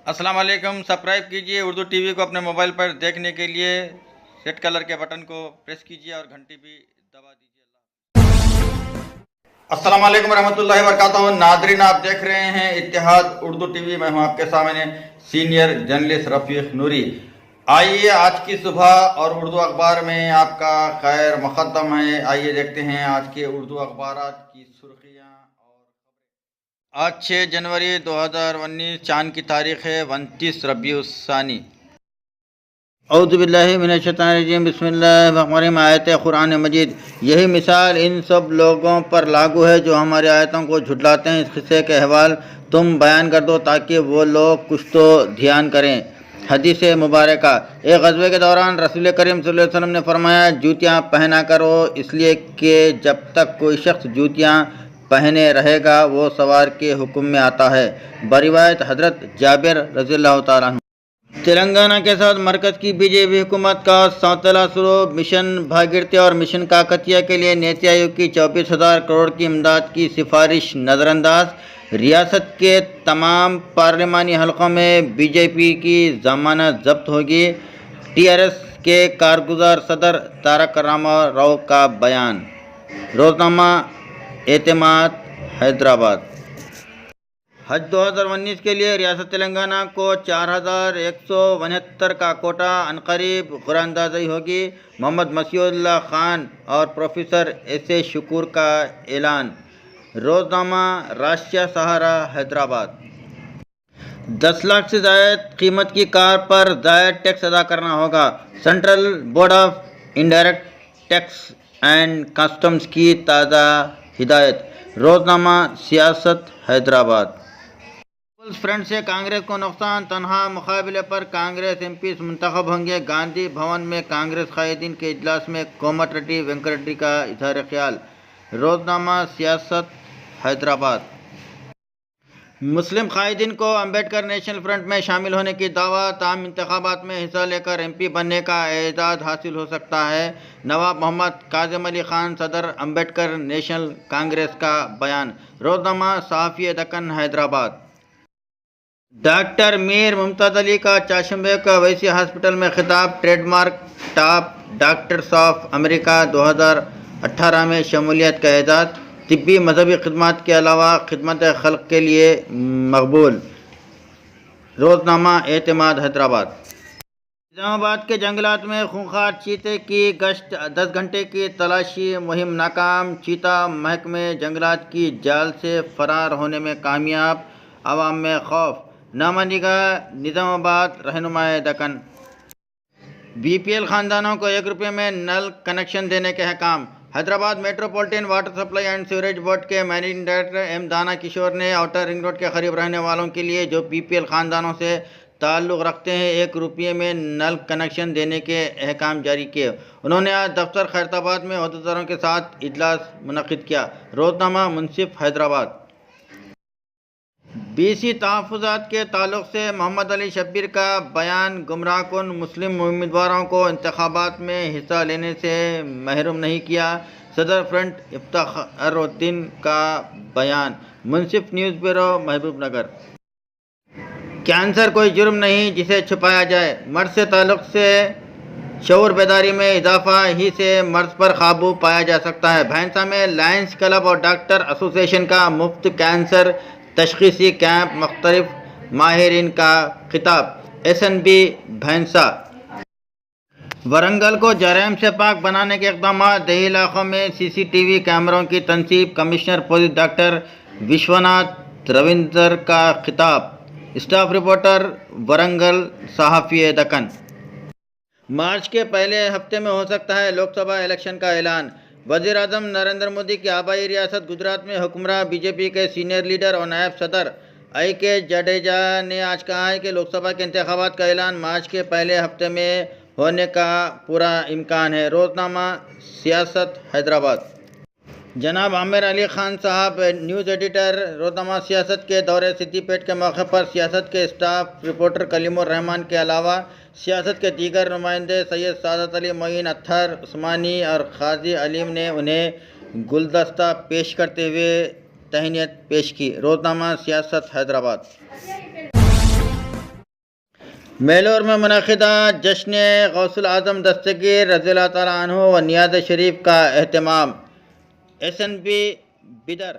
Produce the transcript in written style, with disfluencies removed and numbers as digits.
अस्सलाम वालेकुम। सब्सक्राइब कीजिए उर्दू टीवी को अपने मोबाइल पर देखने के लिए रेड कलर के बटन को प्रेस कीजिए और घंटी भी दबा दीजिए। अस्सलाम वालेकुम रहमतुल्लाहि व बरकातहू। नाज़रीन, आप देख रहे हैं इत्तेहाद उर्दू टीवी। मैं हूं आपके सामने सीनियर जर्नलिस्ट रफ़ीक नूरी। आइए आज की सुबह और उर्दू अखबार में आपका खैर मुक़द्दम है। आइए देखते हैं आज के उर्दू अखबारात की सुर्खियाँ। आज 6 जनवरी 2019 चांद की तारीख़ है 29 रबीउस्सानी। औज़ु बिल्लाहि मिनश शैतानिर रजीम, बिस्मिल्लाहिर रहमानिर रहीम। आयत कुरान मजीद। यही मिसाल इन सब लोगों पर लागू है जो हमारी आयतों को झुटलाते हैं। इस किस्से के अहवाल तुम बयान कर दो ताकि वो लोग कुछ तो ध्यान करें। हदीस मुबारक। एक ग़ज़वे के दौरान रसूल करीम सल्लल्लाहु अलैहि वसल्लम ने फरमाया, जूतियाँ पहना करो, इसलिए कि जब तक कोई शख्स जूतियाँ पहने रहेगा वो सवार के हुक्म में आता है। बरिवायत हज़रत जाबिर रज़ियल्लाहु ताला अन्हु। तेलंगाना के साथ मरकज़ की बीजेपी हुकूमत का सौतेला शुरू। मिशन भागीरथी और मिशन काकतिया के लिए नीति आयोग की 24,000 करोड़ की इमदाद की सिफारिश नज़रअंदाज। रियासत के तमाम पार्लिमानी हलकों में बीजेपी की ज़मानत जब्त होगी। टीआरएस के कारगुजार सदर तारक रामाराव का बयान। रोज़नामा एतमाद हैदराबाद। हज 2019 के लिए रियासत तेलंगाना को 4,169 का कोटा अनकरीब क़ुरानंदाज़ी होगी। मोहम्मद मसीहुल्लाह खान और प्रोफेसर एस शुक्र का ऐलान। रोज़नामा राष्ट्रीय सहारा हैदराबाद। 10 लाख से ज़ायद कीमत की कार पर ज़ायद टैक्स अदा करना होगा। Central board of indirect tax and customs की ताज़ा हिदायत। रोज़नामा सियासत हैदराबाद। पीपल्स फ्रंट से कांग्रेस को नुकसान, तनहा मुकाबले पर कांग्रेस एमपी मुंतखब होंगे। गांधी भवन में कांग्रेस कायदीन के इजलास में कोमट रेड्डी वेंकट रेड्डी का इजहार ख्याल। रोज़नामा सियासत हैदराबाद। मुस्लिम कायदीन को अम्बेडकर नेशनल फ्रंट में शामिल होने की दावत। आम इंतखाबात में हिस्सा लेकर एमपी बनने का एजाज़ हासिल हो सकता है। नवाब मोहम्मद काज़िम अली खान सदर अम्बेडकर नेशनल कांग्रेस का बयान। रोज़नामा सहाफ़ी दक्कन हैदराबाद। डॉक्टर मीर मुमताज़ अली का चाशंबे का वैसी हॉस्पिटल में खिताब। Trademark top doctors of America 2018 में शमूलियत का एजाज़। तिब्बी मजहबी खिदमत के अलावा खिदमत खल्क के लिए मकबूल। रोज़नामा एतमाद हैदराबाद। निज़ामाबाद के जंगलात में खूंखार चीते की गश्त। 10 घंटे की तलाशी मुहिम नाकाम। चीता महकमे जंगलात की जाल से फरार होने में कामयाब। आवाम में खौफ। नामनिगा निज़ामाबाद रहनुमाए दक्कन। बीपीएल ख़ानदानों को 1 रुपये में नल कनेक्शन देने के अहकाम। Hyderabad metropolitan water supply and sewerage board के मैनेजिंग डायरेक्टर एम दाना किशोर ने आउटर रिंग रोड के करीब रहने वालों के लिए जो बीपीएल ख़ानदानों से ताल्लुक़ रखते हैं 1 रुपये में नल कनेक्शन देने के अहकाम जारी किए। उन्होंने आज दफ्तर खैरताबाद में अहदेदारों के साथ इजलास मुनक़िद किया। रोज़नामा मुंसिफ हैदराबाद। बीसी तहफ़्फ़ुज़ात के ताल्लुक़ से मोहम्मद अली शब्बीर का बयान। गुमराहकुन मुस्लिम उम्मीदवारों को इंतखाबात में हिस्सा लेने से महरूम नहीं किया। सदर फ्रंट इफ्तिखारुद्दीन का बयान। मुंसिफ न्यूज़ ब्यूरो महबूबनगर। कैंसर कोई जुर्म नहीं जिसे छुपाया जाए। मर्ज से ताल्लुक़ से शऊर बेदारी में इजाफा ही से मर्ज पर काबू पाया जा सकता है। भैंसा में लायंस क्लब और डॉक्टर एसोसिएशन का मुफ्त कैंसर तशख़ीसी कैंप। मुख्तलिफ माहिरीन का खिताब। एसएनबी भैंसा। वरंगल को जराइम से पाक बनाने के इक़दाम। देही इलाक़ों में सीसीटीवी कैमरों की तनसीब। Commissioner police doctor Vishwanath Ravinder का खिताब। स्टाफ रिपोर्टर वरंगल सहाफ़ी दक्कन। मार्च के पहले हफ्ते में हो सकता है लोकसभा इलेक्शन का ऐलान। वज़ीर आज़म नरेंद्र मोदी की आबाई रियासत गुजरात में हुक्मरान बीजेपी के सीनियर लीडर और नायब सदर आई.के. जडेजा ने आज कहा है कि लोकसभा के इंतखाबात का ऐलान मार्च के पहले हफ्ते में होने का पूरा इम्कान है। रोज़नामा सियासत हैदराबाद। जनाब आमिर अली खान साहब न्यूज़ एडिटर। रोज़नामा सियासत के दौरे सिद्दीपेट के मौके पर सियासत के स्टाफ रिपोर्टर कलीमुर रहमान के अलावा सियासत के दीगर नुमाइंदे सैयद सादत अली मोइन अत्थर उस्मानी और क़ाज़ी अलीम ने उन्हें गुलदस्ता पेश करते हुए तहनीत पेश की। रोज़नामा सियासत हैदराबाद। میلور میں منعقدہ جشن غوث الاعظم دستگیر رضی اللہ تعالیٰ عنہ و نیاز شریف کا اہتمام SNB بیدر